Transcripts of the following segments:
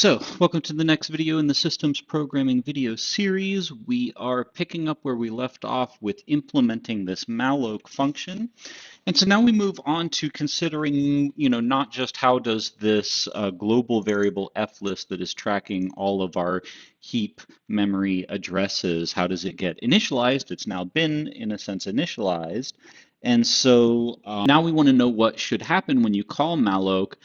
So, welcome to the next video in the Systems Programming video series. We are picking up where we left off with implementing this malloc function. And so now we move on to considering, not just how does this global variable flist that is tracking all of our heap memory addresses, how does it get initialized? It's now been, in a sense, initialized. And so now we want to know what should happen when you call malloc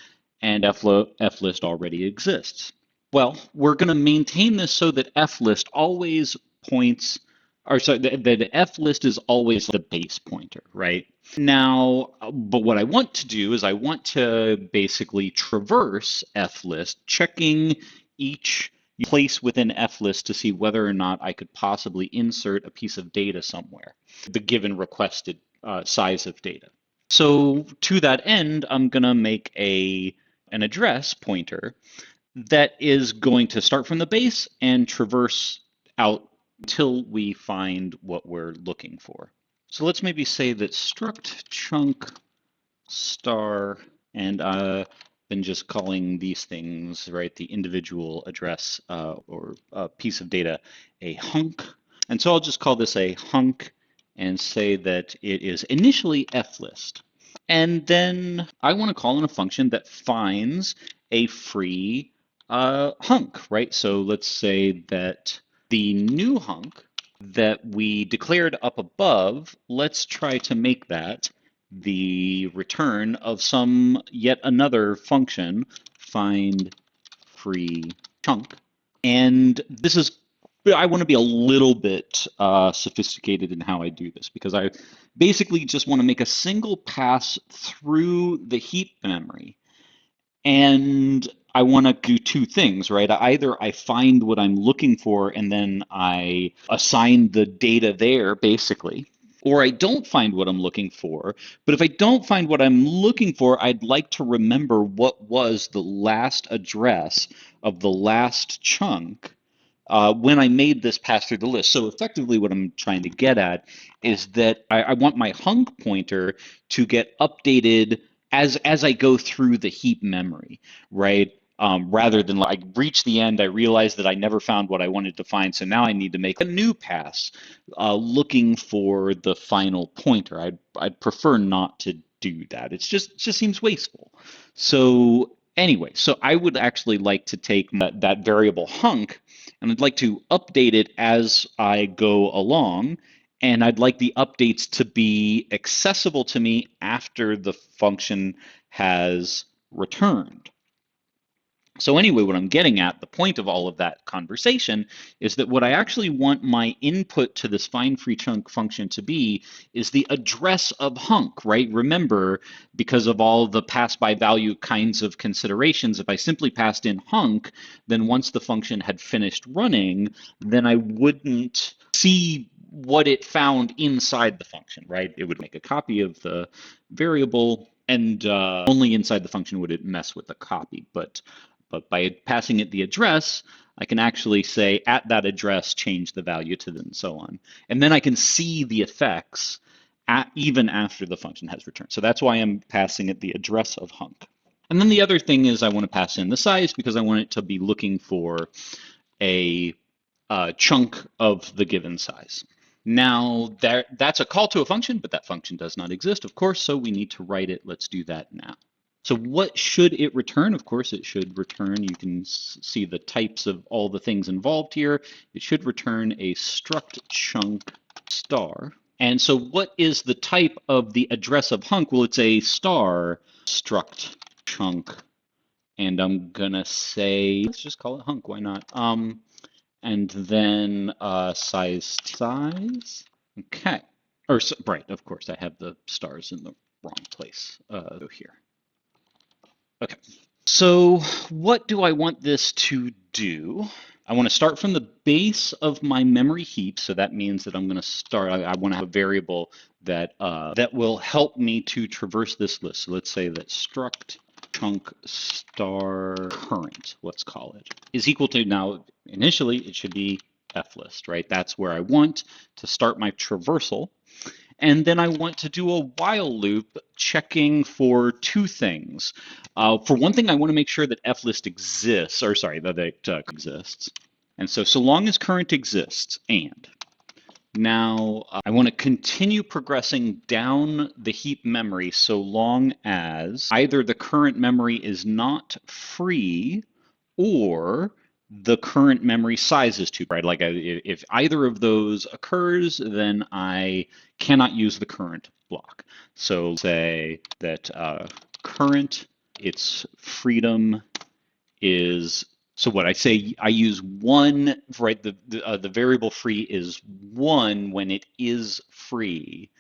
and flist already exists. Well, we're going to maintain this so that flist always points, or sorry, that flist is always the base pointer, right? Now, but what I want to do is I want to basically traverse flist, checking each place within flist to see whether or not I could possibly insert a piece of data somewhere, the given requested size of data. So to that end, I'm going to make an address pointer that is going to start from the base and traverse out until we find what we're looking for. So let's maybe say that struct chunk star, and I've been just calling these things, right, the individual address or piece of data a hunk. And so I'll just call this a hunk and say that it is initially flist. And then I want to call in a function that finds a free hunk, right? So let's say that the new hunk that we declared up above, let's try to make that the return of some yet another function, find free chunk. And this is, I want to be a little bit sophisticated in how I do this because I basically just want to make a single pass through the heap memory. And I want to do two things, right? Either I find what I'm looking for and then I assign the data there, basically, or I don't find what I'm looking for. But if I don't find what I'm looking for, I'd like to remember what was the last address of the last chunk when I made this pass through the list. So effectively what I'm trying to get at is that I want my hunk pointer to get updated as I go through the heap memory, right? Rather than like reach the end, I realize that I never found what I wanted to find, so now I need to make a new pass looking for the final pointer. I'd prefer not to do that. It just seems wasteful. So anyway, so I would actually like to take that variable hunk and I'd like to update it as I go along. And I'd like the updates to be accessible to me after the function has returned. So anyway, what I'm getting at, the point of all of that conversation, is that what I actually want my input to this find free chunk function to be is the address of hunk, right? Remember, because of all the pass by value kinds of considerations, if I simply passed in hunk, then once the function had finished running, then I wouldn't see what it found inside the function, right? It would make a copy of the variable, and only inside the function would it mess with the copy. But by passing it the address, I can actually say at that address, change the value to and so on. And then I can see the effects even after the function has returned. So that's why I'm passing it the address of hunk. And then the other thing is I want to pass in the size because I want it to be looking for a chunk of the given size. Now, that's a call to a function, but that function does not exist, of course, so we need to write it. Let's do that now. So what should it return? Of course, it should return, you can see the types of all the things involved here. It should return a struct chunk star. And so what is the type of the address of hunk? Well, it's a star struct chunk. And I'm gonna say, let's just call it hunk, why not? And then size. Okay. Or right, of course, I have the stars in the wrong place here. Okay. So what do I want this to do? I want to start from the base of my memory heap. So that means that I'm going to start, I want to have a variable that that will help me to traverse this list. So let's say that struct chunk star current, let's call it, is equal to, now initially it should be flist, right? That's where I want to start my traversal. And then I want to do a while loop checking for two things. For one thing, I want to make sure that flist exists, or sorry, that it exists. And so long as current exists, and now I want to continue progressing down the heap memory so long as either the current memory is not free or the current memory size is too bright. Like if either of those occurs, then I cannot use the current block. So say that current, its freedom is, so what I say, I use one, right? The variable free is one when it is free.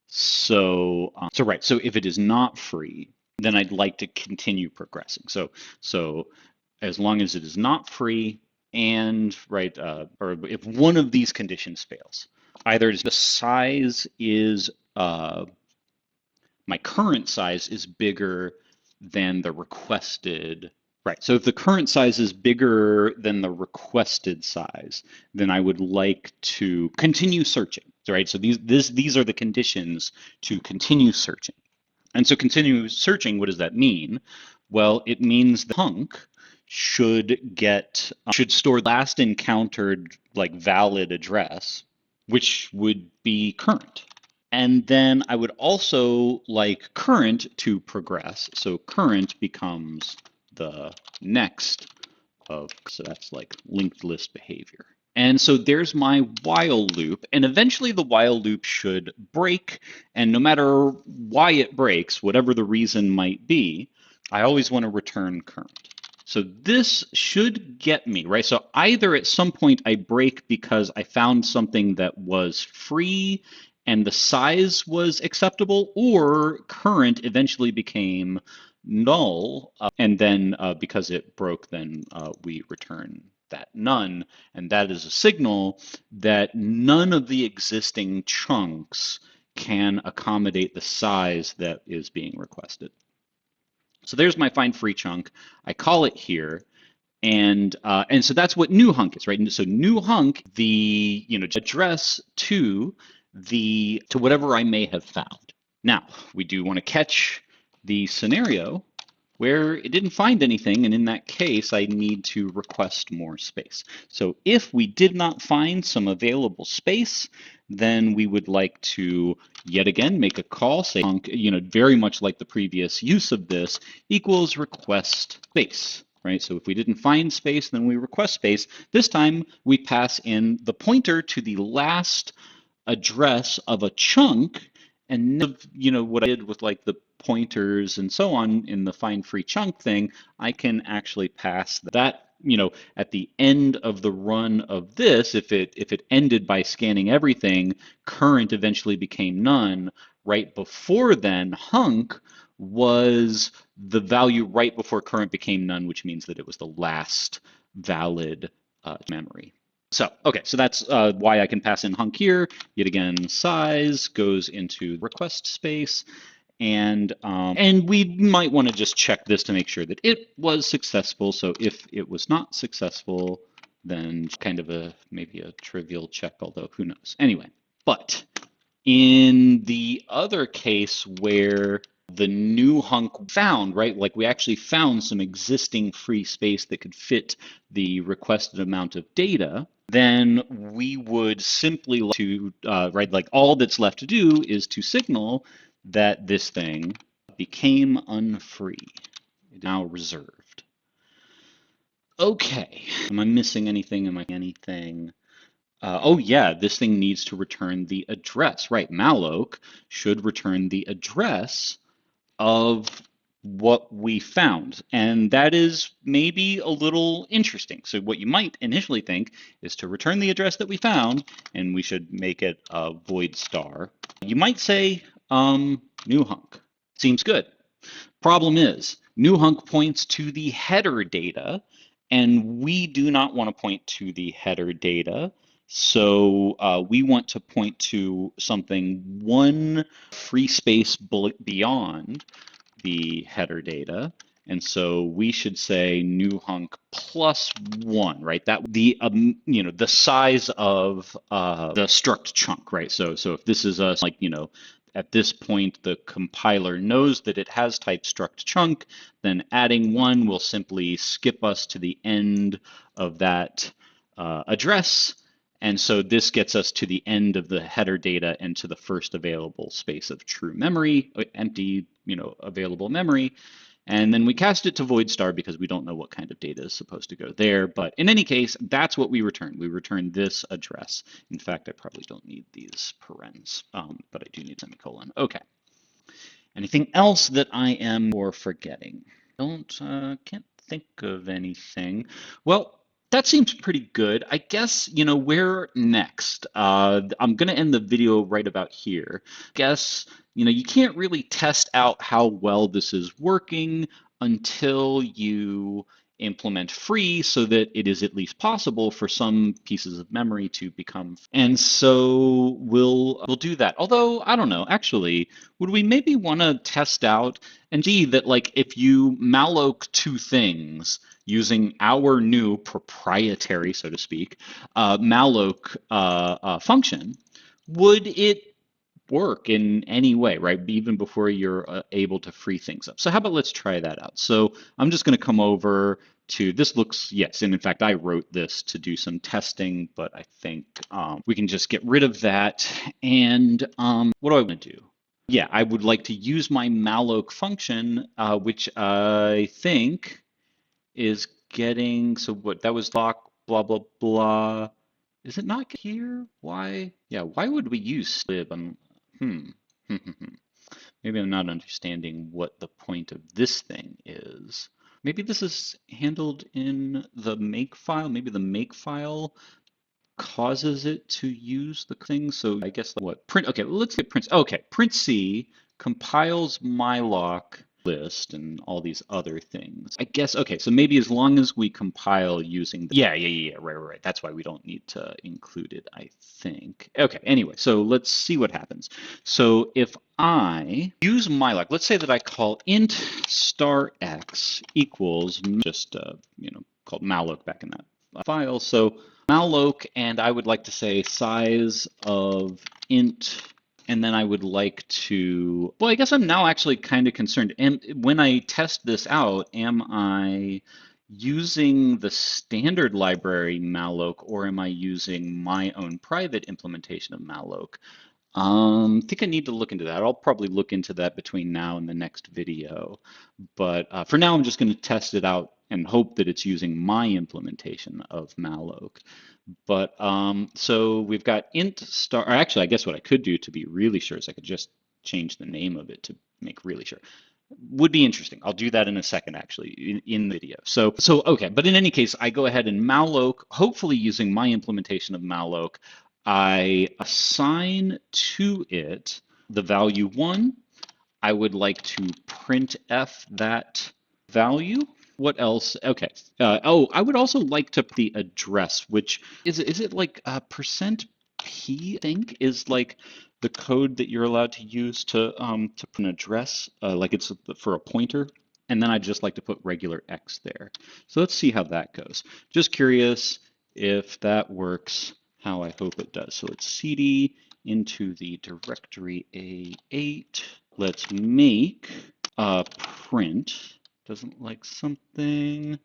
So right. So if it is not free, then I'd like to continue progressing. So as long as it is not free, and right, or if one of these conditions fails, either the size is my current size is bigger than the requested. Right. So if the current size is bigger than the requested size, then I would like to continue searching. Right. So these are the conditions to continue searching. And so continue searching, what does that mean? Well, it means the hunk should store last encountered like valid address, which would be current. And then I would also like current to progress. So current becomes the next of, so that's like linked list behavior. And so there's my while loop, and eventually the while loop should break, and no matter why it breaks, whatever the reason might be, I always want to return current. So this should get me, right? So either at some point I break because I found something that was free and the size was acceptable, or current eventually became null, and then because it broke, then we return that none, and that is a signal that none of the existing chunks can accommodate the size that is being requested. So there's my find free chunk. I call it here, and so that's what new hunk is, right? And so new hunk, the address to whatever I may have found. Now we do want to catch the scenario where it didn't find anything, and in that case, I need to request more space. So if we did not find some available space, then we would like to yet again make a call, say, very much like the previous use of this, equals request space, right? So if we didn't find space, then we request space. This time we pass in the pointer to the last address of a chunk, and what I did with like the pointers and so on in the find free chunk thing, I can actually pass that, at the end of the run of this, if it ended by scanning everything, current eventually became none. Right before then, hunk was the value right before current became none, which means that it was the last valid memory. So, okay, so that's why I can pass in hunk here. Yet again, size goes into request space. And we might want to just check this to make sure that it was successful. So if it was not successful, then kind of maybe a trivial check, although who knows. Anyway, but in the other case where the new hunk found, right, like we actually found some existing free space that could fit the requested amount of data, then we would simply right, like all that's left to do is to signal that this thing became unfree, now reserved. Okay, am I missing anything? Oh yeah, this thing needs to return the address, right? Malloc should return the address of what we found, and that is maybe a little interesting. So what you might initially think is to return the address that we found, and we should make it a void star. You might say new hunk. Seems good. Problem is, new hunk points to the header data, and we do not want to point to the header data. So we want to point to something one free space beyond the header data. And so we should say new hunk plus 1, right? That the the size of the struct chunk, right? So if this is a like at this point the compiler knows that it has type struct chunk, then adding 1 will simply skip us to the end of that address. And so this gets us to the end of the header data and to the first available space of true memory, empty, available memory. And then we cast it to void star because we don't know what kind of data is supposed to go there. But in any case, that's what we return. We return this address. In fact, I probably don't need these parens, but I do need semicolon. Okay. Anything else that I am forgetting? Can't think of anything. Well, that seems pretty good. I guess, where next? I'm going to end the video right about here. Guess, you can't really test out how well this is working until you implement free so that it is at least possible for some pieces of memory to become. And so we'll do that. Although, I don't know, actually, would we maybe want to test out and see that like if you malloc two things using our new proprietary, so to speak, malloc function, would it work in any way, right? Even before you're able to free things up. So how about let's try that out. So I'm just going to come over to, this looks, yes, and in fact, I wrote this to do some testing, but I think we can just get rid of that. And what do I want to do? Yeah, I would like to use my malloc function, which I think is getting, so what, that was blah, blah, blah. Is it not here? Why? Yeah, why would we use lib? Maybe I'm not understanding what the point of this thing is. Maybe this is handled in the make file. Maybe the make file causes it to use the thing. So I guess like what print. Okay, let's get print. Okay, print C compiles malloc list and all these other things. I guess, okay, so maybe as long as we compile using the, yeah, right. That's why we don't need to include it, I think. Okay, anyway, so let's see what happens. So if I use malloc, let's say that I call int star x equals just, called malloc back in that file. So malloc, and I would like to say size of int, and then I would like to, well, I guess I'm now actually kind of concerned. And when I test this out, am I using the standard library malloc, or am I using my own private implementation of malloc? I think I need to look into that. I'll probably look into that between now and the next video. But for now, I'm just going to test it out and hope that it's using my implementation of malloc. But so we've got int star, or actually, I guess what I could do to be really sure is I could just change the name of it to make really sure. Would be interesting. I'll do that in a second, actually, in the video. So okay, but in any case, I go ahead and malloc, hopefully using my implementation of malloc, I assign to it the value 1. I would like to printf that value. What else? Okay. I would also like to put the address, which is it like %p, I think, is like the code that you're allowed to use to put an address, like it's for a pointer. And then I'd just like to put regular x there. So let's see how that goes. Just curious if that works, how I hope it does. So let's cd into the directory A8. Let's make print. Doesn't like something.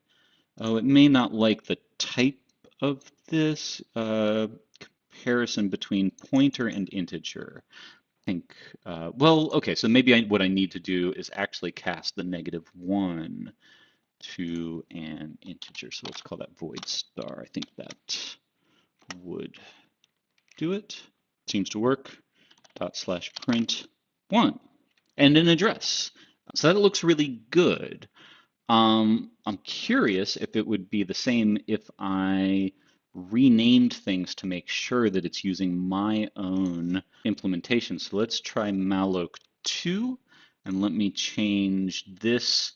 Oh, it may not like the type of this. Comparison between pointer and integer. I think, well, okay, so maybe what I need to do is actually cast the -1 to an integer. So let's call that void star. I think that would do it. Seems to work. /print 1 and an address. So that looks really good. I'm curious if it would be the same if I renamed things to make sure that it's using my own implementation. So let's try malloc 2, and let me change this.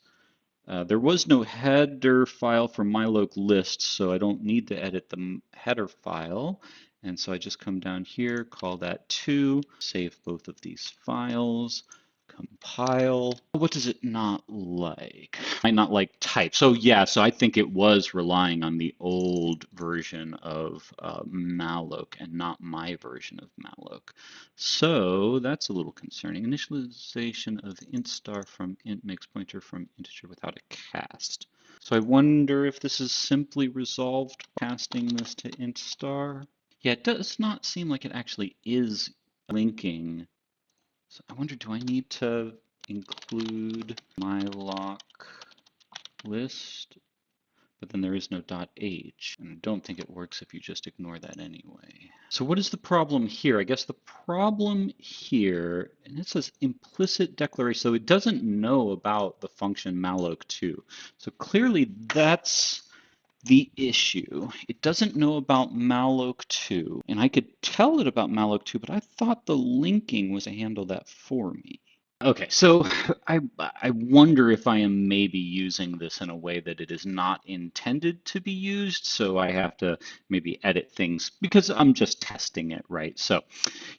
There was no header file for malloc list, so I don't need to edit the header file. And so I just come down here, call that 2, save both of these files. Compile. What does it not like? Might not like type. So yeah, so I think it was relying on the old version of malloc and not my version of malloc. So that's a little concerning. Initialization of int star from int makes pointer from integer without a cast. So I wonder if this is simply resolved casting this to int star. Yeah, it does not seem like it actually is linking. So I wonder, do I need to include malloc list? But then there is no .h, and I don't think it works if you just ignore that anyway. So what is the problem here? I guess the problem here, and it says implicit declaration, so it doesn't know about the function malloc2. So clearly that's the issue. It doesn't know about malloc2, and I could tell it about malloc2, but I thought the linking was to handle that for me. Okay, so I wonder if I am maybe using this in a way that it is not intended to be used, so I have to maybe edit things because I'm just testing it, right? So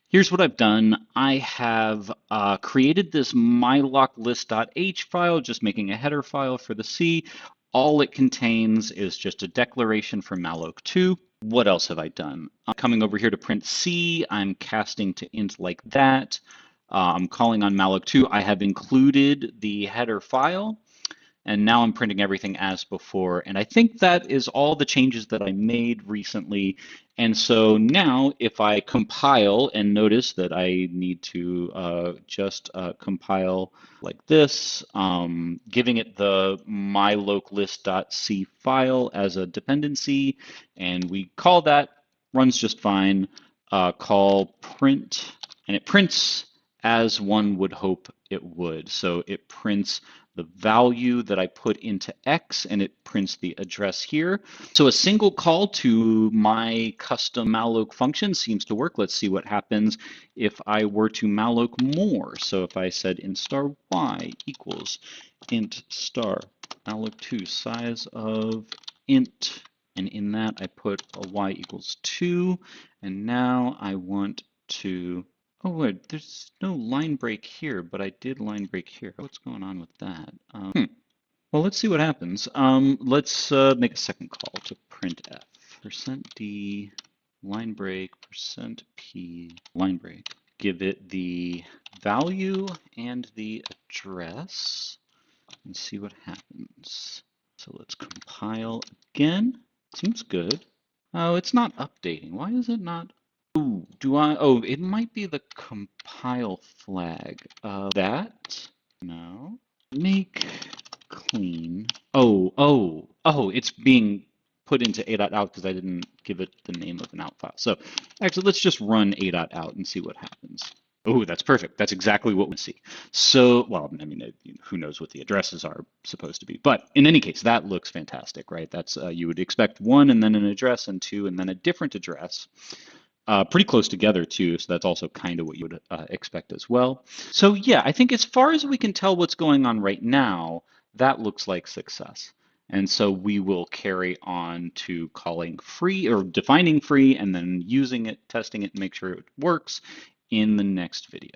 here's what I've done. I have created this myloclist.h file, just making a header file for the C. All it contains is just a declaration for malloc2. What else have I done? I'm coming over here to print C. I'm casting to int like that. I'm calling on malloc2. I have included the header file, and now I'm printing everything as before. And I think that is all the changes that I made recently. And so now if I compile, and notice that I need to just compile like this, giving it the myloclist.c file as a dependency, and we call that, runs just fine, call print, and it prints as one would hope it would. So it prints the value that I put into X, and it prints the address here. So a single call to my custom malloc function seems to work. Let's see what happens if I were to malloc more. So if I said int star y equals int star malloc2 size of int, and in that I put a y equals 2, and now I want to, oh wait, there's no line break here, but I did line break here. What's going on with that? Well, let's see what happens. Let's make a second call to printf. %d line break, %p line break. Give it the value and the address and see what happens. So let's compile again. Seems good. Oh, it's not updating. Why is it not? Ooh, oh, it might be the compile flag. That? No. Make clean. Oh, it's being put into a.out because I didn't give it the name of an out file. So actually, let's just run a.out and see what happens. Oh, that's perfect. That's exactly what we see. So, well, I mean, who knows what the addresses are supposed to be. But in any case, that looks fantastic, right? That's you would expect 1 and then an address, and 2 and then a different address. Pretty close together too, so that's also kind of what you would expect as well. So yeah, I think as far as we can tell what's going on right now, that looks like success. And so we will carry on to calling free or defining free and then using it, testing it, and make sure it works in the next video.